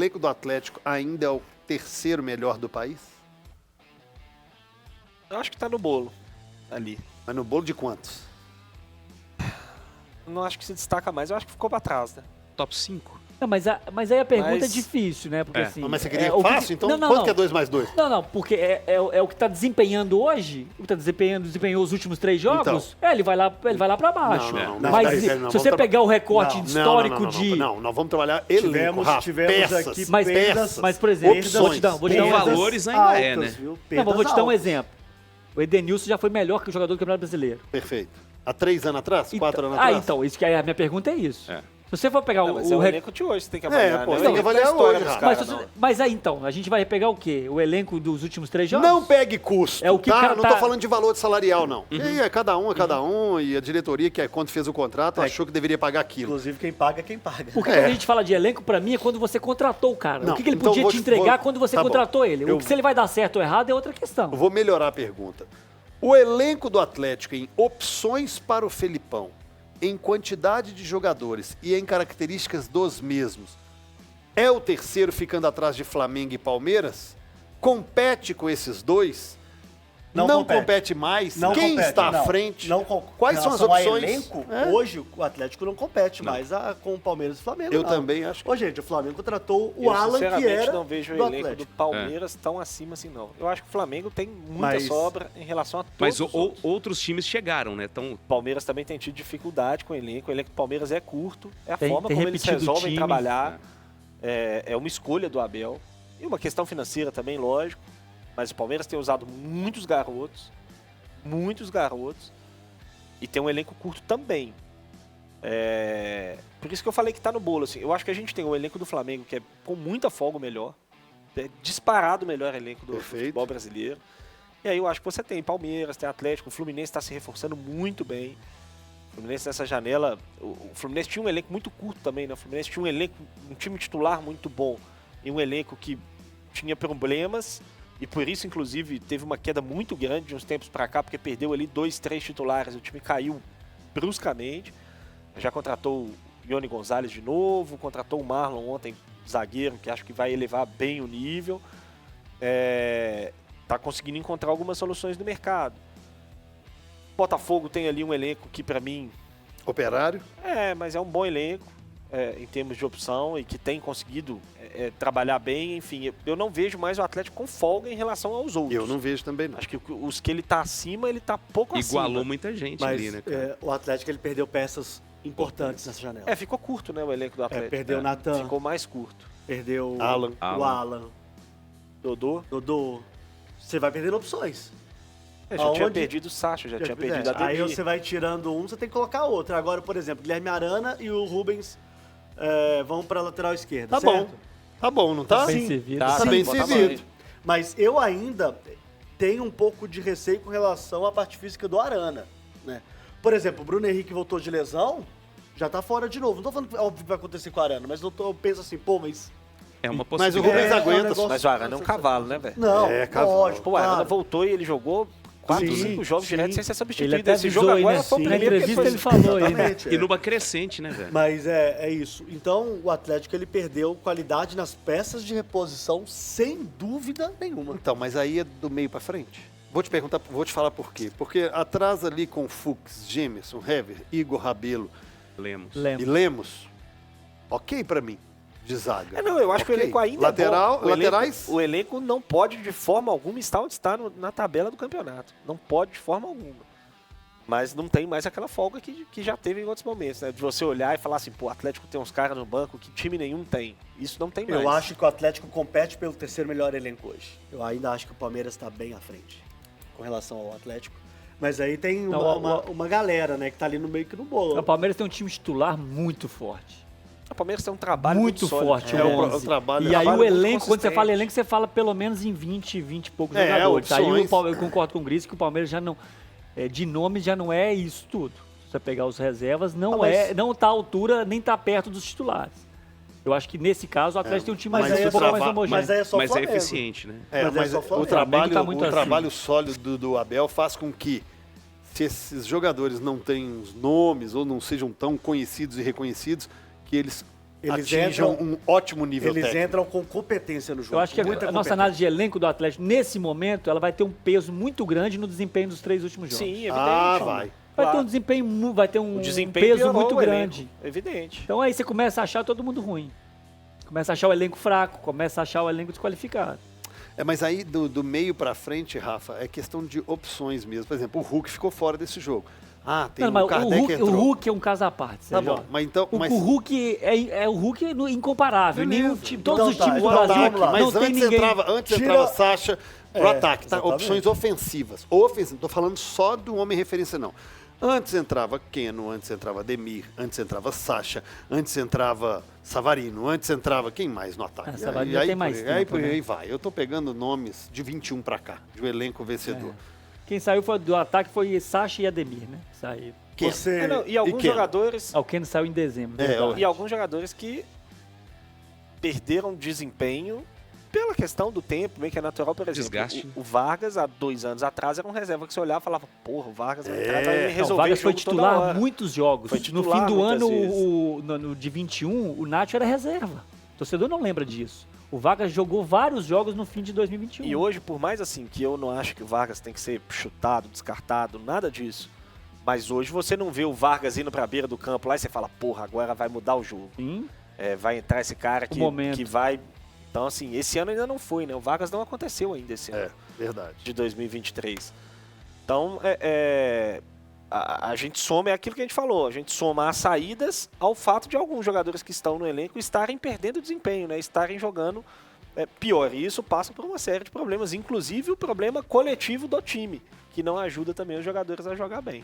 elenco do Atlético ainda é o terceiro melhor do país? Eu acho que tá no bolo ali. Mas no bolo de quantos? Não acho que se destaca mais, eu acho que ficou pra trás, né? Top 5. Não, mas aí a pergunta Mas- é difícil, né? Porque É. assim. Mas você queria o fácil? Então, não, quanto não. que é 2 mais 2? Não, porque é o que tá desempenhando hoje, o que tá desempenhou os últimos 3 jogos, ele vai lá pra baixo. Não, Mas não, se não, você vamos pegar o recorte Não, histórico de. Não, nós vamos trabalhar elenco, Tivemos aqui Mas- peças. Mas, por exemplo, Opções. vou te dar um Por exemplo. valores ainda é, né? Viu? Não, Perdas mas vou te dar um altas. exemplo. O Edenilson já foi melhor que o jogador do Campeonato Brasileiro. Perfeito. Há 3 anos atrás? 4 anos Ah, atrás? então, isso que a minha pergunta é isso. É. Se você for pegar Não, mas é o o rec- elenco de hoje, você tem que avaliar, pô, né? você tem que O elenco avaliar da história hoje, dos Rafa. mas, caras, não. mas aí então, a gente vai pegar o quê? O elenco dos últimos 3 jogos? Não pegue custo, É o que o tá? cara Não tá- tô falando de valor salarial, não. E aí, é cada um, e a diretoria, que quando fez o contrato, achou que deveria pagar aquilo. Inclusive, quem paga é quem paga. Porque É. quando a gente fala de elenco, pra mim, é quando você contratou o cara. Não, o que ele então podia vou te te- entregar vou- quando você tá bom. contratou ele. Eu- O que se ele vai dar certo ou errado é outra questão. Eu vou melhorar a pergunta. O elenco do Atlético em opções para o Felipão, em quantidade de jogadores e em características dos mesmos, é o terceiro ficando atrás de Flamengo e Palmeiras? Compete com esses dois? Não compete mais? Não Quem compete, está à não. frente? Não com Quais são as relação a opções? elenco, É. hoje o Atlético não compete mais com o Palmeiras e o Flamengo. Eu não. também acho que... Ô, gente, o Flamengo contratou o Eu, Alan, que sinceramente, era não vejo o do elenco Atlético. do Palmeiras tão acima assim, não. Eu acho que o Flamengo tem muita Mas- sobra em relação a todos Mas os outros. outros times chegaram, né? Então, O Palmeiras também tem tido dificuldade com o elenco. O elenco do Palmeiras é curto. É a Tem- forma tem como eles repetido resolvem time. trabalhar. É uma escolha do Abel. E uma questão financeira também, lógico. Mas o Palmeiras tem usado muitos garotos. E tem um elenco curto também. Por isso que eu falei que tá no bolo. Assim. Eu acho que a gente tem o elenco do Flamengo, que é com muita folga o melhor. É disparado o melhor elenco do Perfeito. futebol brasileiro. E aí eu acho que você tem Palmeiras, tem Atlético, o Fluminense está se reforçando muito bem. O Fluminense nessa janela, o Fluminense tinha um elenco muito curto também, né? O Fluminense tinha um time titular muito bom e um elenco que tinha problemas e por isso, inclusive, teve uma queda muito grande de uns tempos para cá, porque perdeu ali 2, 3 titulares, o time caiu bruscamente. Já contratou o Ione Gonzalez de novo, contratou o Marlon ontem, zagueiro, que acho que vai elevar bem o nível. Tá conseguindo encontrar algumas soluções no mercado. Botafogo tem ali um elenco que para mim Operário? mas é um bom elenco em termos de opção e que tem conseguido trabalhar bem. Enfim, eu não vejo mais o Atlético com folga em relação aos outros. Eu não vejo também, não. Acho que os que ele tá acima, ele tá pouco igualou acima. muita gente Mas ali, né, cara? o Atlético ele perdeu peças importantes nessa janela. Ficou curto, né, o elenco do Atlético. Perdeu o Natan, Ficou mais curto. perdeu Alan. o Alan, Dodô, Dodô. Você vai perdendo opções. já tinha Aonde- perdido o Sacha, já tinha perdido a Aí Demi. você vai tirando um, você tem que colocar outro. Agora, por exemplo, Guilherme Arana e o Rubens vão para lateral esquerda, Tá certo? bom. Tá bom, não tá? Bem Sim. servido. Tá bem bota servido. mais. Mas eu ainda tenho um pouco de receio com relação à parte física do Arana, né? Por exemplo, o Bruno Henrique voltou de lesão, já tá fora de novo. Não tô falando que óbvio que vai acontecer com o Arana, mas eu penso assim, pô, mas... É uma Mas o possibilidade. Rubens aguenta. negócio- Mas o Arana é um cavalo, né, velho? Não, cavalo. lógico, Pô, o Arana claro. voltou e ele jogou 4, Sim, 5 jogos sim. direto sem ser Ele substituído. até Esse avisou jogo aí, agora né? foi o Na primeiro que entrevista foi- ele falou aí, né? Exatamente, E numa crescente, né, velho? Mas é isso. Então, o Atlético ele perdeu qualidade nas peças de reposição, sem dúvida nenhuma. Então, mas aí é do meio pra frente. Vou te falar por quê. Porque atrás ali com Fux, Gemerson, Hever, Igor Rabelo Lemos. e Lembro. Lemos, ok pra mim, de zaga. Não, eu acho que o Ok. elenco ainda Lateral, é bom. laterais? O elenco não pode, de forma alguma, estar onde está na tabela do campeonato. Não pode, de forma alguma. Mas não tem mais aquela folga que já teve em outros momentos, né? De você olhar e falar assim, pô, o Atlético tem uns caras no banco que time nenhum tem. Isso não tem mais. Eu acho que o Atlético compete pelo terceiro melhor elenco hoje. Eu ainda acho que o Palmeiras está bem à frente com relação ao Atlético. Mas aí tem uma galera, né, que tá ali no meio que no bolo. O Palmeiras tem um time titular muito forte. O Palmeiras tem um trabalho Muito sólido. forte. É, o o 11. trabalho- E o aí trabalho o muito elenco, quando você consistente. fala elenco, você fala pelo menos em 20 e poucos É, jogadores. Aí opções. eu concordo com o Gris que o Palmeiras já não... de nome já não é isso tudo. Se você pegar os reservas, não tá à altura, nem tá perto dos titulares. Eu acho que nesse caso o Atlético tem um time mas mais, aí um pouco mais trava- homogêneo. Mas aí é só Mas é Flamengo. eficiente, né? Mas é só o Flamengo. trabalho, Tá muito o assim. trabalho sólido do Abel faz com que, se esses jogadores não tenham os nomes ou não sejam tão conhecidos e reconhecidos, que eles Eles atinjam entram- um ótimo nível Eles técnico. entram com competência no jogo. Eu acho que muita a nossa competência. análise de elenco do Atlético, nesse momento, ela vai ter um peso muito grande no desempenho dos 3 últimos jogos. Sim, evidente. Vai. Vai ter Claro. um desempenho, vai ter um O desempenho peso piorou muito o elenco, grande. Evidente. Então aí você começa a achar todo mundo ruim. Começa a achar o elenco fraco, começa a achar o elenco desqualificado. Mas aí do meio pra frente, Rafa, é questão de opções mesmo. Por exemplo, o Hulk ficou fora desse jogo. Tem Não, mas o Kardec o entrou. Hulk é um caso à parte, Tá Sérgio. bom, mas então... O Hulk é o Hulk incomparável. Beleza. Nenhum time, todos os Então tá, times do então Brasil vamos lá. Mas não tem antes ninguém. antes Tira- entrava Sacha pro É, ataque, tá? exatamente. Opções ofensivas. Não tô falando só do homem referência, não. Antes entrava Keno, antes entrava Ademir, antes entrava Sacha, antes entrava Savarino, antes entrava quem mais no ataque? Savarino já tem mais Aí tempo, né? aí vai. Eu tô pegando nomes de 21 pra cá, de um elenco vencedor. Quem saiu do ataque foi Sacha e Ademir, né? Saíram. Keno. Você... E alguns Keno? jogadores. O Keno saiu em dezembro. É, verdade. E alguns jogadores que perderam desempenho pela questão do tempo, meio que é natural, por exemplo. Desgaste. O Vargas, há 2 anos atrás, era um reserva que você olhava e falava, porra, o Vargas vai entrar, vai Não, resolver o Vargas o foi jogo toda titular hora. muitos jogos. Foi No titular fim do muitas ano, vezes. no de 21, o Nacho era reserva. O torcedor não lembra disso. O Vargas jogou vários jogos no fim de 2021. E hoje, por mais assim, que eu não acho que o Vargas tem que ser chutado, descartado, nada disso. Mas hoje você não vê o Vargas indo pra beira do campo lá e você fala, porra, agora vai mudar o jogo. Sim. Vai entrar esse cara momento. que vai... Então, assim, esse ano ainda não foi, né? O Vargas não aconteceu ainda esse ano. Verdade. De 2023. Então, a gente soma, é aquilo que a gente falou, a gente soma as saídas ao fato de alguns jogadores que estão no elenco estarem perdendo desempenho, né? Estarem jogando pior. E isso passa por uma série de problemas, inclusive o problema coletivo do time, que não ajuda também os jogadores a jogar bem.